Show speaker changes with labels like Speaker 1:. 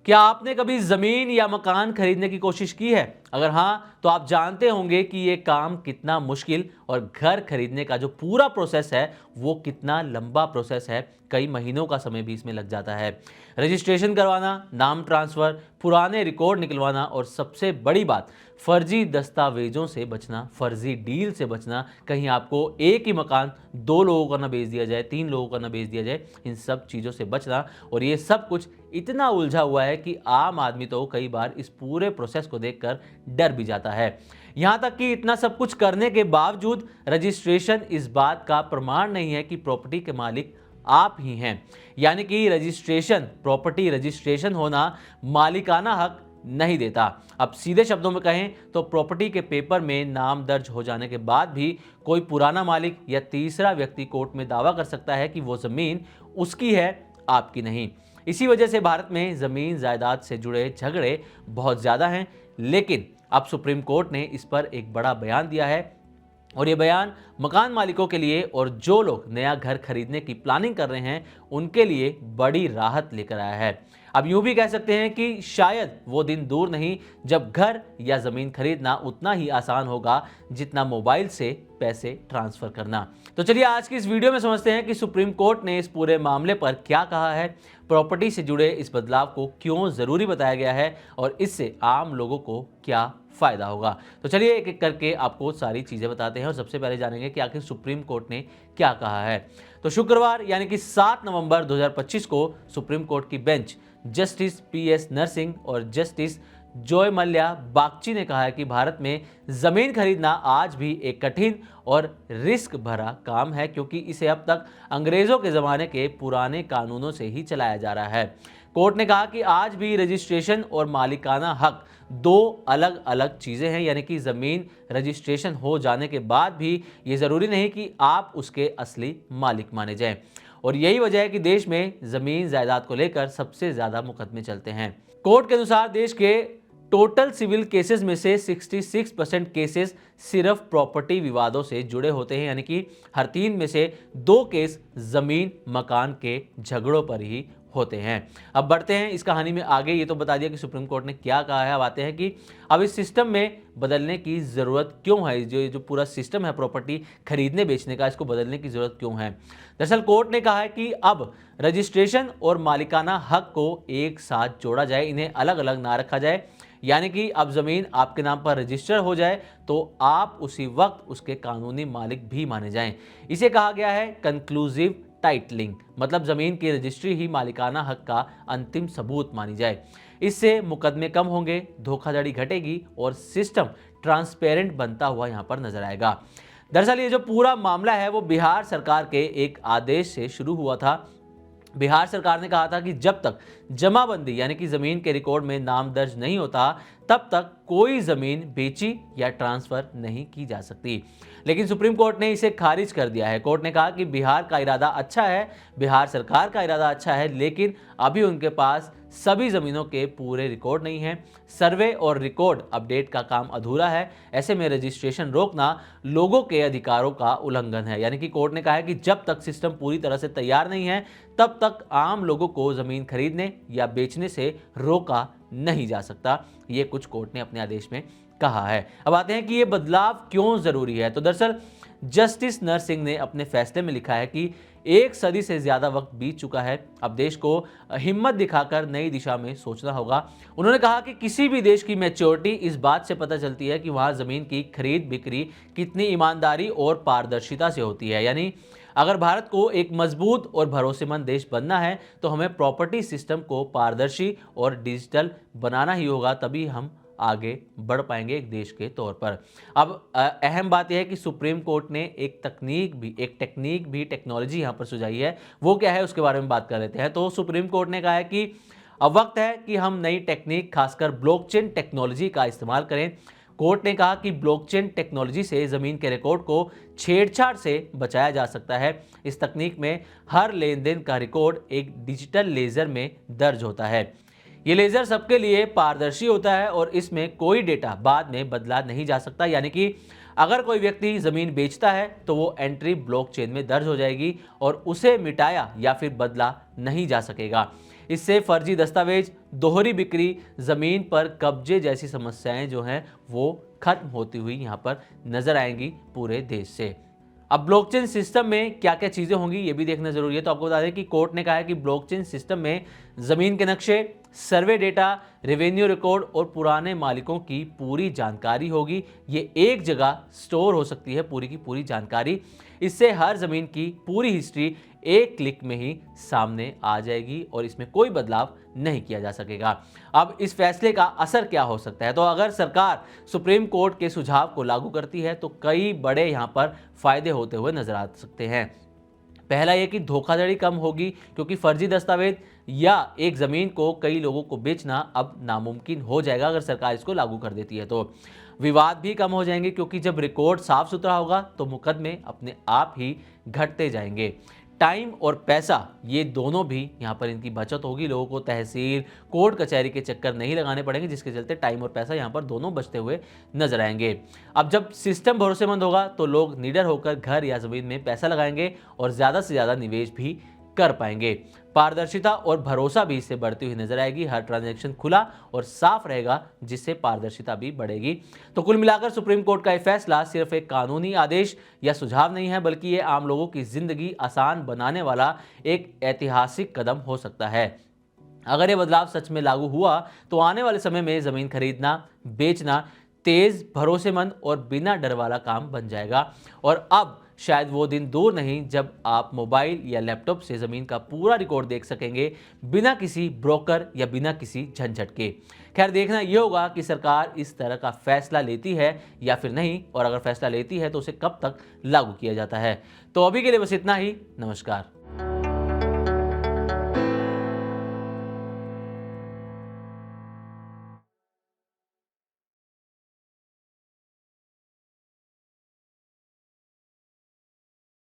Speaker 1: क्या आपने कभी ज़मीन या मकान खरीदने की कोशिश की है? अगर हाँ, तो आप जानते होंगे कि ये काम कितना मुश्किल और घर खरीदने का जो पूरा प्रोसेस है, वो कितना लंबा प्रोसेस है। कई महीनों का समय भी इसमें लग जाता है। रजिस्ट्रेशन करवाना, नाम ट्रांसफ़र, पुराने रिकॉर्ड निकलवाना और सबसे बड़ी बात, फर्जी दस्तावेजों से बचना, फर्जी डील से बचना। कहीं आपको एक ही मकान 2 लोगों का ना बेच दिया जाए, 3 लोगों का ना बेच दिया जाए, इन सब चीज़ों से बचना। और ये सब कुछ इतना उलझा हुआ है कि आम आदमी तो कई बार इस पूरे प्रोसेस को देखकर डर भी जाता है। यहाँ तक कि इतना सब कुछ करने के बावजूद रजिस्ट्रेशन इस बात का प्रमाण नहीं है कि प्रॉपर्टी के मालिक आप ही हैं। यानी कि प्रॉपर्टी रजिस्ट्रेशन होना मालिकाना हक नहीं देता। अब सीधे शब्दों में कहें तो प्रॉपर्टी के पेपर में नाम दर्ज हो जाने के बाद भी कोई पुराना मालिक या तीसरा व्यक्ति कोर्ट में दावा कर सकता है कि वो जमीन उसकी है, आपकी नहीं। इसी वजह से भारत में जमीन जायदाद से जुड़े झगड़े बहुत ज्यादा हैं। लेकिन अब सुप्रीम कोर्ट ने इस पर एक बड़ा बयान दिया है और ये बयान मकान मालिकों के लिए और जो लोग नया घर खरीदने की प्लानिंग कर रहे हैं उनके लिए बड़ी राहत लेकर आया है। अब यूं भी कह सकते हैं कि शायद वो दिन दूर नहीं जब घर या जमीन खरीदना उतना ही आसान होगा जितना मोबाइल से पैसे ट्रांसफर करना। तो चलिए आज की इस वीडियो में समझते हैं कि सुप्रीम कोर्ट ने इस पूरे मामले पर क्या कहा है, प्रॉपर्टी से जुड़े इस बदलाव को क्यों जरूरी बताया गया है और इससे आम लोगों को क्या फायदा होगा। तो चलिए एक एक करके आपको सारी चीजें बताते हैं और सबसे पहले जानेंगे कि आखिर सुप्रीम कोर्ट ने क्या कहा है। तो शुक्रवार यानी कि 7 नवंबर 2025 को सुप्रीम कोर्ट की बेंच जस्टिस PS नरसिंह और जस्टिस जॉय मल्ल्या बागची ने कहा है कि भारत में जमीन खरीदना आज भी एक कठिन और रिस्क भरा काम है, क्योंकि इसे अब तक अंग्रेजों के जमाने के पुराने कानूनों से ही चलाया जा रहा है। कोर्ट ने कहा कि आज भी रजिस्ट्रेशन और मालिकाना हक दो अलग अलग चीजें हैं, यानी कि जमीन रजिस्ट्रेशन हो जाने के बाद भी ये जरूरी नहीं कि आप उसके असली मालिक माने जाएं। और यही वजह है कि देश में जमीन जायदाद को लेकर सबसे ज्यादा मुकदमे चलते हैं। कोर्ट के अनुसार देश के टोटल सिविल केसेस में से 66% केसेस सिर्फ प्रॉपर्टी विवादों से जुड़े होते हैं, यानी कि हर 3 में से 2 केस जमीन मकान के झगड़ों पर ही होते हैं। अब बढ़ते हैं इस कहानी में आगे। ये तो बता दिया कि सुप्रीम कोर्ट ने क्या कहा है। अब आते हैं कि अब इस सिस्टम में बदलने की ज़रूरत क्यों है। जो पूरा सिस्टम है प्रॉपर्टी खरीदने बेचने का, इसको बदलने की ज़रूरत क्यों है। दरअसल कोर्ट ने कहा है कि अब रजिस्ट्रेशन और मालिकाना हक को एक साथ जोड़ा जाए, इन्हें अलग अलग ना रखा जाए। यानी कि अब ज़मीन आपके नाम पर रजिस्टर हो जाए तो आप उसी वक्त उसके कानूनी मालिक भी माने जाएं। इसे कहा गया है कंक्लूसिव टाइटलिंग, मतलब जमीन की रजिस्ट्री ही मालिकाना हक का अंतिम सबूत मानी जाए। इससे मुकदमे कम होंगे, धोखाधड़ी घटेगी और सिस्टम ट्रांसपेरेंट बनता हुआ यहां पर नजर आएगा। दरअसल ये जो पूरा मामला है वो बिहार सरकार के एक आदेश से शुरू हुआ था। बिहार सरकार ने कहा था कि जब तक जमाबंदी यानी कि जमीन के रिकॉर्ड में नाम दर्ज नहीं होता तब तक कोई जमीन बेची या ट्रांसफर नहीं की जा सकती। लेकिन सुप्रीम कोर्ट ने इसे खारिज कर दिया है। कोर्ट ने कहा कि बिहार का इरादा अच्छा है, बिहार सरकार का इरादा अच्छा है, लेकिन अभी उनके पास सभी जमीनों के पूरे रिकॉर्ड नहीं है। सर्वे और रिकॉर्ड अपडेट का काम अधूरा है। ऐसे में रजिस्ट्रेशन रोकना लोगों के अधिकारों का उल्लंघन है। यानी कि कोर्ट ने कहा है कि जब तक सिस्टम पूरी तरह से तैयार नहीं है तब तक आम लोगों को जमीन खरीदने या बेचने से रोका नहीं जा सकता। ये कुछ कोर्ट ने अपने आदेश में कहा है। अब आते हैं कि ये बदलाव क्यों जरूरी है। तो दरअसल जस्टिस नरसिंह ने अपने फैसले में लिखा है कि 1 सदी से ज्यादा वक्त बीत चुका है, अब देश को हिम्मत दिखाकर नई दिशा में सोचना होगा। उन्होंने कहा कि किसी भी देश की मैच्योरिटी इस बात से पता चलती है कि वहां जमीन की खरीद बिक्री कितनी ईमानदारी और पारदर्शिता से होती है। यानी अगर भारत को एक मजबूत और भरोसेमंद देश बनना है तो हमें प्रॉपर्टी सिस्टम को पारदर्शी और डिजिटल बनाना ही होगा, तभी हम आगे बढ़ पाएंगे एक देश के तौर पर। अब अहम बात यह है कि सुप्रीम कोर्ट ने एक टेक्निक भी टेक्नोलॉजी यहाँ पर सुझाई है। वो क्या है उसके बारे में बात कर लेते हैं। तो सुप्रीम कोर्ट ने कहा है कि अब वक्त है कि हम नई टेक्निक खासकर ब्लॉकचेन टेक्नोलॉजी का इस्तेमाल करें। कोर्ट ने कहा कि ब्लॉकचेन टेक्नोलॉजी से जमीन के रिकॉर्ड को छेड़छाड़ से बचाया जा सकता है। इस तकनीक में हर लेन देन का रिकॉर्ड एक डिजिटल लेजर में दर्ज होता है। ये लेजर सबके लिए पारदर्शी होता है और इसमें कोई डेटा बाद में बदला नहीं जा सकता। यानी कि अगर कोई व्यक्ति जमीन बेचता है तो वो एंट्री ब्लॉकचेन में दर्ज हो जाएगी और उसे मिटाया या फिर बदला नहीं जा सकेगा। इससे फर्जी दस्तावेज, दोहरी बिक्री, जमीन पर कब्जे जैसी समस्याएं जो हैं वो खत्म होती हुई यहां पर नजर आएंगी पूरे देश से। अब ब्लॉकचेन सिस्टम में क्या क्या चीजें होंगी ये भी देखना जरूरी है। तो आपको बता दें कि कोर्ट ने कहा है कि ब्लॉकचेन सिस्टम में जमीन के नक्शे, सर्वे डेटा, रेवेन्यू रिकॉर्ड और पुराने मालिकों की पूरी जानकारी होगी। ये एक जगह स्टोर हो सकती है पूरी की पूरी जानकारी। इससे हर जमीन की पूरी हिस्ट्री एक क्लिक में ही सामने आ जाएगी और इसमें कोई बदलाव नहीं किया जा सकेगा। अब इस फैसले का असर क्या हो सकता है? तो अगर सरकार सुप्रीम कोर्ट के सुझाव को लागू करती है तो कई बड़े यहां पर फायदे होते हुए नजर आ सकते हैं। पहला यह कि धोखाधड़ी कम होगी, क्योंकि फर्जी दस्तावेज या एक जमीन को कई लोगों को बेचना अब नामुमकिन हो जाएगा अगर सरकार इसको लागू कर देती है। तो विवाद भी कम हो जाएंगे, क्योंकि जब रिकॉर्ड साफ सुथरा होगा तो मुकदमे अपने आप ही घटते जाएंगे। टाइम और पैसा ये दोनों भी यहाँ पर इनकी बचत होगी। लोगों को तहसील, कोर्ट कचहरी के चक्कर नहीं लगाने पड़ेंगे, जिसके चलते टाइम और पैसा यहाँ पर दोनों बचते हुए नजर आएंगे। अब जब सिस्टम भरोसेमंद होगा तो लोग निडर होकर घर या जमीन में पैसा लगाएंगे और ज़्यादा से ज़्यादा निवेश भी कर पाएंगे। पारदर्शिता और भरोसा भी इससे बढ़ती हुई नजर आएगी। हर ट्रांजैक्शन खुला और साफ रहेगा, जिससे पारदर्शिता भी बढ़ेगी। तो कुल मिलाकर सुप्रीम कोर्ट का यह फैसला सिर्फ एक कानूनी आदेश या सुझाव नहीं है, बल्कि ये आम लोगों की जिंदगी आसान बनाने वाला एक ऐतिहासिक कदम हो सकता है। अगर ये बदलाव सच में लागू हुआ तो आने वाले समय में जमीन खरीदना, बेचना तेज, भरोसेमंद और बिना डर वाला काम बन जाएगा। और अब शायद वो दिन दूर नहीं जब आप मोबाइल या लैपटॉप से ज़मीन का पूरा रिकॉर्ड देख सकेंगे, बिना किसी ब्रोकर या बिना किसी झंझट के। खैर, देखना ये होगा कि सरकार इस तरह का फैसला लेती है या फिर नहीं, और अगर फैसला लेती है तो उसे कब तक लागू किया जाता है। तो अभी के लिए बस इतना ही। नमस्कार।